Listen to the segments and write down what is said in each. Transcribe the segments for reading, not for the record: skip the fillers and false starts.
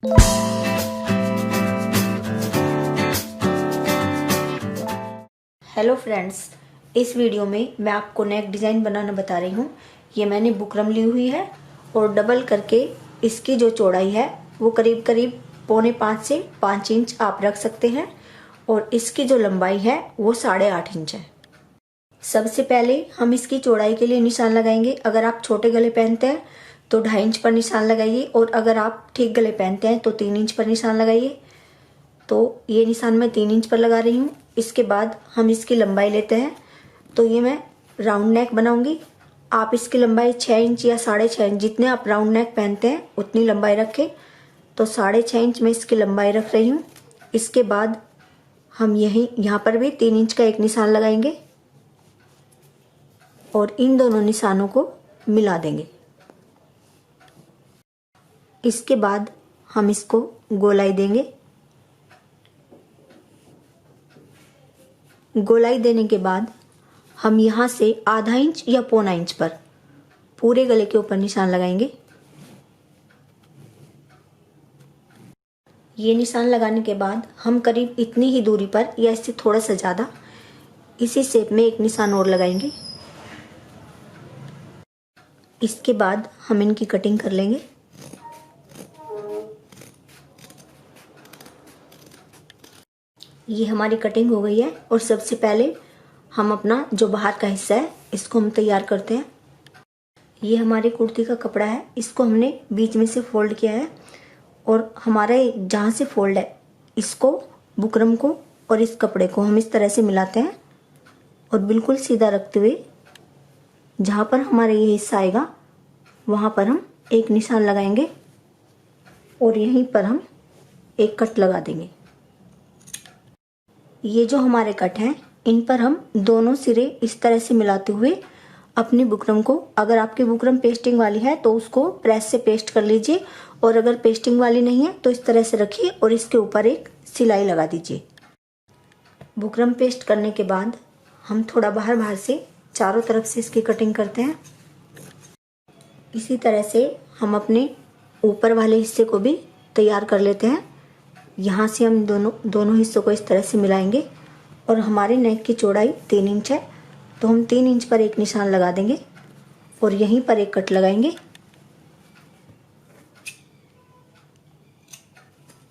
Hello friends, इस video में मैं आपको नेक डिज़ाइन बनाना बता रही हूँ। ये मैंने बुकरम ली हुई है और डबल करके इसकी जो चौड़ाई है वो करीब करीब 4.25 से 5 इंच आप रख सकते हैं और इसकी जो लंबाई है वो 8.5 इंच है। सबसे पहले हम इसकी चौड़ाई के लिए निशान लगाएंगे। अगर आप छोटे गले पहनते हैं तो 2.5 इंच पर निशान लगाइए और अगर आप ठीक गले पहनते हैं तो 3 इंच पर निशान लगाइए। तो ये निशान मैं 3 इंच पर लगा रही हूँ। इसके बाद हम इसकी लंबाई लेते हैं। तो ये मैं राउंड नेक बनाऊंगी। आप इसकी लंबाई 6 इंच या 6.5 इंच, जितने आप राउंड नेक पहनते हैं उतनी लंबाई रखें। तो 6.5 इंच में इसकी लंबाई रख रही हूँ। इसके बाद हम यहाँ पर भी 3 इंच का एक निशान लगाएंगे और इन दोनों निशानों को मिला देंगे। इसके बाद हम इसको गोलाई देंगे। गोलाई देने के बाद हम यहाँ से 1/2 इंच या 1.25 इंच पर पूरे गले के ऊपर निशान लगाएंगे। ये निशान लगाने के बाद हम करीब इतनी ही दूरी पर या इससे थोड़ा सा ज़्यादा इसी शेप में एक निशान और लगाएंगे। इसके बाद हम इनकी कटिंग कर लेंगे। ये हमारी कटिंग हो गई है और सबसे पहले हम अपना जो बाहर का हिस्सा है इसको हम तैयार करते हैं। ये हमारी कुर्ती का कपड़ा है, इसको हमने बीच में से फोल्ड किया है और हमारे जहाँ से फोल्ड है इसको, बुकरम को और इस कपड़े को हम इस तरह से मिलाते हैं और बिल्कुल सीधा रखते हुए जहाँ पर हमारा ये हिस्सा आएगा वहाँ पर हम एक निशान लगाएंगे और यहीं पर हम एक कट लगा देंगे। ये जो हमारे कट हैं इन पर हम दोनों सिरे इस तरह से मिलाते हुए अपनी बुकरम को, अगर आपकी बुकरम पेस्टिंग वाली है तो उसको प्रेस से पेस्ट कर लीजिए और अगर पेस्टिंग वाली नहीं है तो इस तरह से रखिए और इसके ऊपर एक सिलाई लगा दीजिए। बुकरम पेस्ट करने के बाद हम थोड़ा बाहर से चारों तरफ से इसकी कटिंग करते हैं। इसी तरह से हम अपने ऊपर वाले हिस्से को भी तैयार कर लेते हैं। यहाँ से हम दोनों हिस्सों को इस तरह से मिलाएंगे और हमारे नेक की चौड़ाई 3 इंच है तो हम 3 इंच पर एक निशान लगा देंगे और यहीं पर एक कट लगाएंगे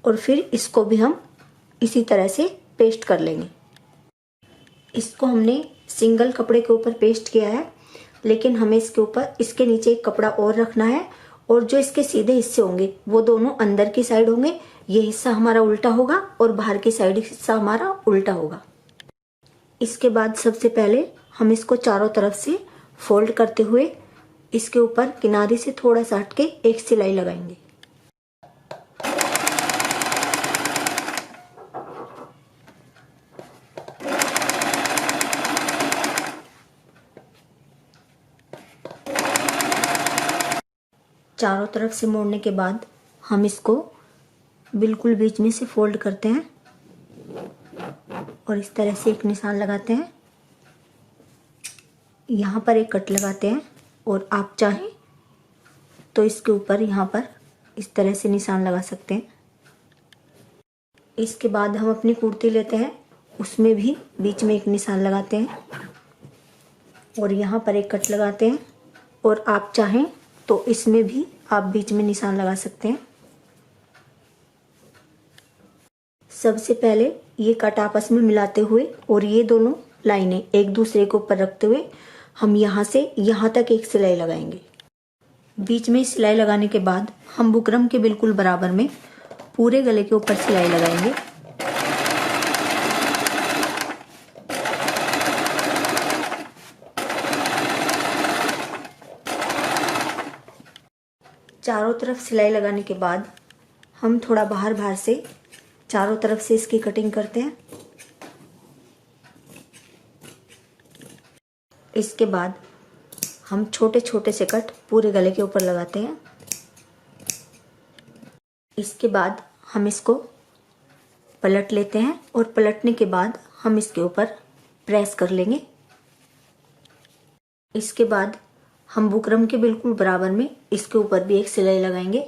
और फिर इसको भी हम इसी तरह से पेस्ट कर लेंगे। इसको हमने सिंगल कपड़े के ऊपर पेस्ट किया है, लेकिन हमें इसके नीचे एक कपड़ा और रखना है और जो इसके सीधे हिस्से होंगे वो दोनों अंदर की साइड होंगे। ये हिस्सा हमारा उल्टा होगा और बाहर की साइड हिस्सा हमारा उल्टा होगा। इसके बाद सबसे पहले हम इसको चारों तरफ से फोल्ड करते हुए इसके ऊपर किनारे से थोड़ा सा हट के एक सिलाई लगाएंगे। चारों तरफ से मोड़ने के बाद हम इसको बिल्कुल बीच में से फोल्ड करते हैं और इस तरह से एक निशान लगाते हैं। यहाँ पर एक कट लगाते हैं और आप चाहें तो इसके ऊपर यहाँ पर इस तरह से निशान लगा सकते हैं। इसके बाद हम अपनी कुर्ती लेते हैं, उसमें भी बीच में एक निशान लगाते हैं और यहाँ पर एक कट लगाते हैं और आप चाहें तो इसमें भी आप बीच में निशान लगा सकते हैं। सबसे पहले ये कट आपस में मिलाते हुए और ये दोनों लाइनें एक दूसरे के ऊपर रखते हुए हम यहाँ से यहाँ तक एक सिलाई लगाएंगे। बीच में सिलाई लगाने के बाद हम बुकरम के बिल्कुल बराबर में पूरे गले के ऊपर सिलाई लगाएंगे। चारों तरफ सिलाई लगाने के बाद हम थोड़ा बाहर से चारों तरफ से इसकी कटिंग करते हैं। इसके बाद हम छोटे छोटे से कट पूरे गले के ऊपर लगाते हैं। इसके बाद हम इसको पलट लेते हैं और पलटने के बाद हम इसके ऊपर प्रेस कर लेंगे। इसके बाद हम बुकरम के बिल्कुल बराबर में इसके ऊपर भी एक सिलाई लगाएंगे।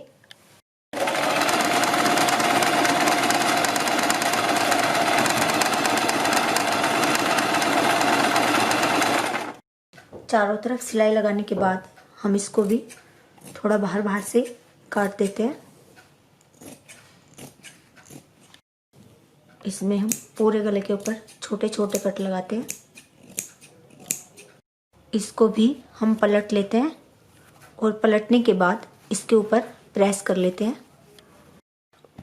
चारों तरफ सिलाई लगाने के बाद हम इसको भी थोड़ा बाहर बाहर से काट देते हैं। इसमें हम पूरे गले के ऊपर छोटे छोटे कट लगाते हैं। इसको भी हम पलट लेते हैं और पलटने के बाद इसके ऊपर प्रेस कर लेते हैं।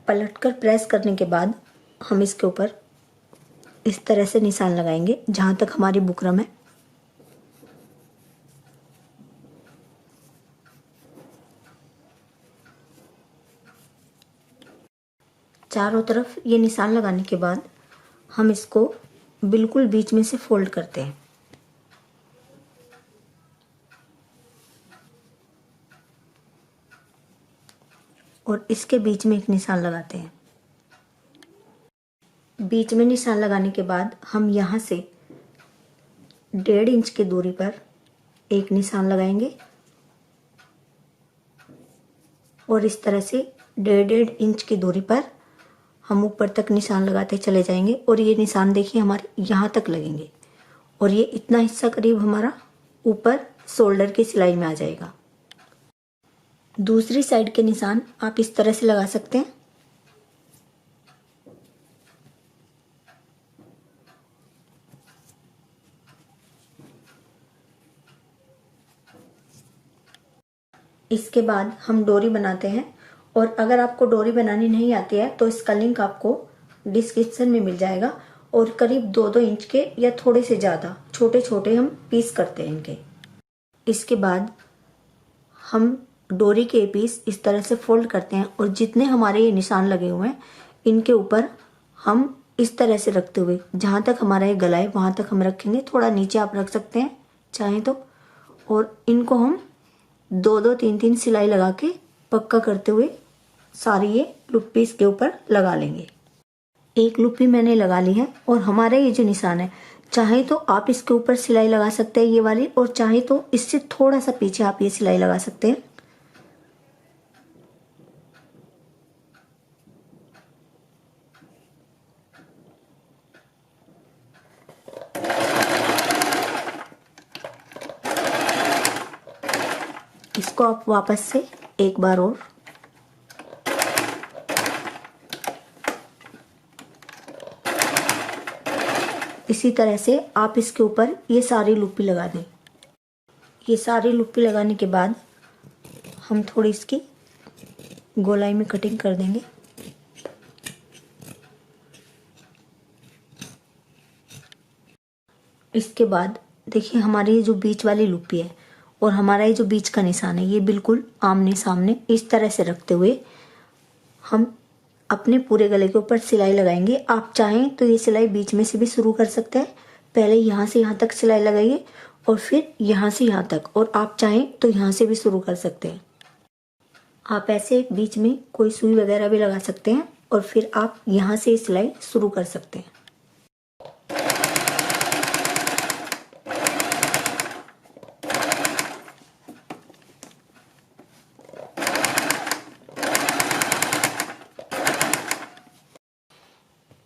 पलटकर प्रेस करने के बाद हम इसके ऊपर इस तरह से निशान लगाएंगे जहां तक हमारी बुकरम है। चारों तरफ ये निशान लगाने के बाद हम इसको बिल्कुल बीच में से फोल्ड करते हैं और इसके बीच में एक निशान लगाते हैं। बीच में निशान लगाने के बाद हम यहाँ से 1.5 इंच की दूरी पर एक निशान लगाएंगे और इस तरह से 1.5 इंच की दूरी पर हम ऊपर तक निशान लगाते चले जाएंगे और ये निशान देखिए हमारे यहाँ तक लगेंगे और ये इतना हिस्सा करीब हमारा ऊपर शोल्डर की सिलाई में आ जाएगा। दूसरी साइड के निशान आप इस तरह से लगा सकते हैं। इसके बाद हम डोरी बनाते हैं और अगर आपको डोरी बनानी नहीं आती है तो इसका लिंक आपको डिस्क्रिप्शन में मिल जाएगा और करीब 2-2 इंच के या थोड़े से ज़्यादा छोटे छोटे हम पीस करते हैं इनके। इसके बाद हम डोरी के पीस इस तरह से फोल्ड करते हैं और जितने हमारे ये निशान लगे हुए हैं इनके ऊपर हम इस तरह से रखते हुए जहाँ तक हमारा ये गला है वहाँ तक हम रखेंगे। थोड़ा नीचे आप रख सकते हैं चाहें तो, और इनको हम 2-2 3-3 सिलाई लगा के पक्का करते हुए सारी ये लुप्पी इसके ऊपर लगा लेंगे। एक लुप्पी मैंने लगा ली है और हमारे ये जो निशान है चाहे तो आप इसके ऊपर सिलाई लगा सकते हैं ये वाली, और चाहे तो इससे थोड़ा सा पीछे आप ये सिलाई लगा सकते हैं। इसको आप वापस से एक बार और इसी तरह से आप इसके ऊपर ये सारी लुप्पी लगा दें। ये सारी लुप्पी लगाने के बाद हम थोड़ी इसकी गोलाई में कटिंग कर देंगे। इसके बाद देखिए हमारी ये जो बीच वाली लुप्पी है और हमारा ये जो बीच का निशान है ये बिल्कुल आमने सामने इस तरह से रखते हुए हम अपने पूरे गले के ऊपर सिलाई लगाएंगे। आप चाहें तो ये सिलाई बीच में से भी शुरू कर सकते हैं। पहले यहाँ से यहाँ तक सिलाई लगाइए और फिर यहाँ से यहाँ तक, और आप चाहें तो यहाँ से भी शुरू कर सकते हैं। आप ऐसे बीच में कोई सुई वगैरह भी लगा सकते हैं और फिर आप यहाँ से सिलाई शुरू कर सकते हैं।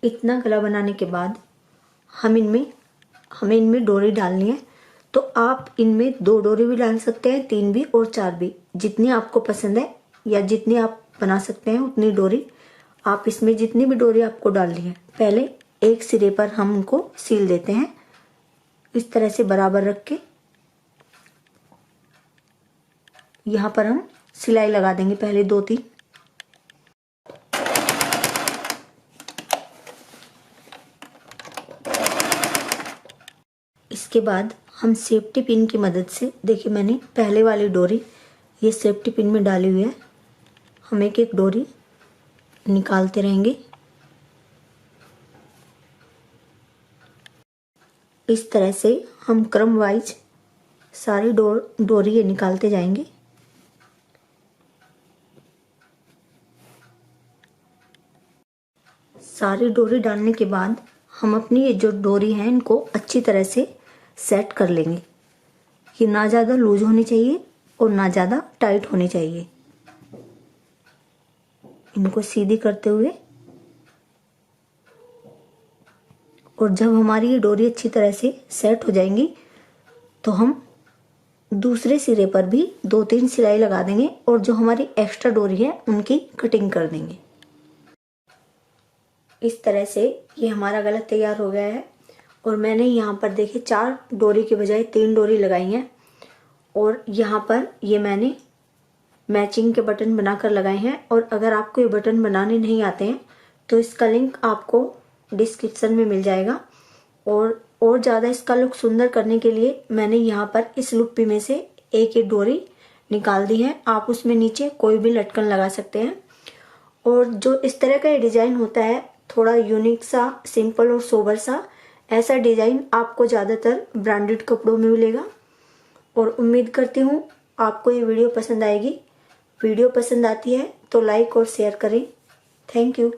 इतना गला बनाने के बाद हमें इनमें डोरी डालनी है, तो आप इनमें 2 डोरी भी डाल सकते हैं, 3 भी और 4 भी, जितनी आपको पसंद है या जितनी आप बना सकते हैं उतनी डोरी आप इसमें जितनी भी डोरी आपको डालनी है पहले एक सिरे पर हम उनको सील देते हैं। इस तरह से बराबर रख के यहाँ पर हम सिलाई लगा देंगे पहले 2-3। इसके बाद हम सेफ्टी पिन की मदद से, देखिए मैंने पहले वाली डोरी ये सेफ्टी पिन में डाली हुई है, हम एक एक डोरी निकालते रहेंगे। इस तरह से हम क्रम वाइज सारी डोरी ये निकालते जाएंगे। सारी डोरी डालने के बाद हम अपनी ये जो डोरी है इनको अच्छी तरह से सेट कर लेंगे। ये ना ज़्यादा लूज होनी चाहिए और ना ज़्यादा टाइट होनी चाहिए। इनको सीधी करते हुए, और जब हमारी ये डोरी अच्छी तरह से सेट हो जाएंगी तो हम दूसरे सिरे पर भी 2-3 सिलाई लगा देंगे और जो हमारी एक्स्ट्रा डोरी है उनकी कटिंग कर देंगे। इस तरह से ये हमारा गला तैयार हो गया है और मैंने यहाँ पर देखिए 4 डोरी के बजाय 3 डोरी लगाई हैं और यहाँ पर ये मैंने मैचिंग के बटन बनाकर लगाए हैं। और अगर आपको ये बटन बनाने नहीं आते हैं तो इसका लिंक आपको डिस्क्रिप्शन में मिल जाएगा। और ज़्यादा इसका लुक सुंदर करने के लिए मैंने यहाँ पर इस लुप्पी में से एक डोरी निकाल दी है। आप उसमें नीचे कोई भी लटकन लगा सकते हैं। और जो इस तरह का डिज़ाइन होता है थोड़ा यूनिक सा, सिंपल और सोबर सा, ऐसा डिज़ाइन आपको ज़्यादातर ब्रांडेड कपड़ों में मिलेगा। और उम्मीद करती हूँ आपको ये वीडियो पसंद आएगी। वीडियो पसंद आती है तो लाइक और शेयर करें। Thank you.